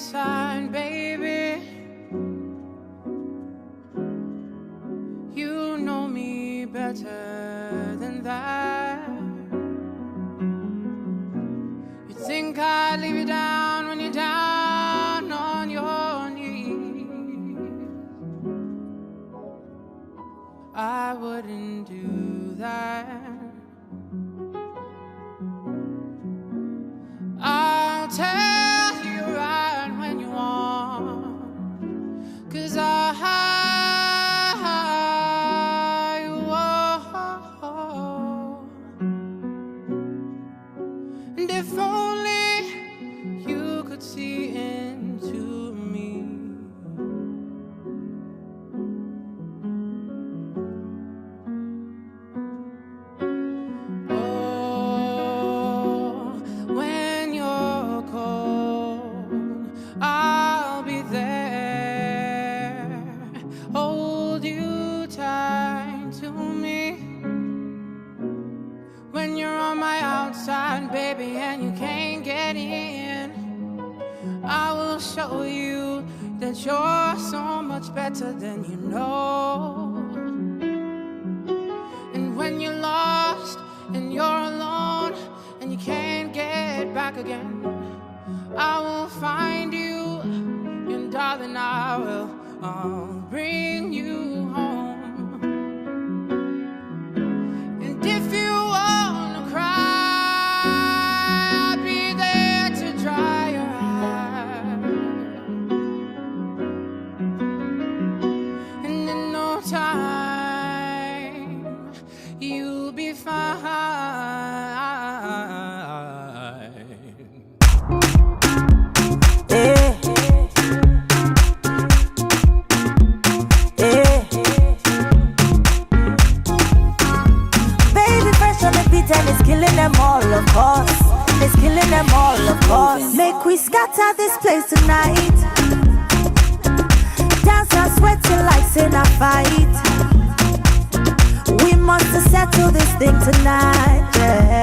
sign, baby. You know me better than that. You think I'd leave you down when you're down on your knees. I wouldn't do that. I'll tell you right when you want, 'cause and if only you could see into me. Oh, when you're cold, I'll be there. Hold you tight to me. When you're on my outside, baby, and you can't get in, I will show you that you're so much better than you know. And when you're lost and you're alone and you can't get back again, I will find you, and darling, I'll bring you home. And if you wanna cry, I'll be there to dry your eyes. And in no time, you'll be fine. And it's killing them all, of course. It's killing them all, of course. Make we scatter this place tonight. Dance and sweat till like in a fight. We must settle this thing tonight, yeah.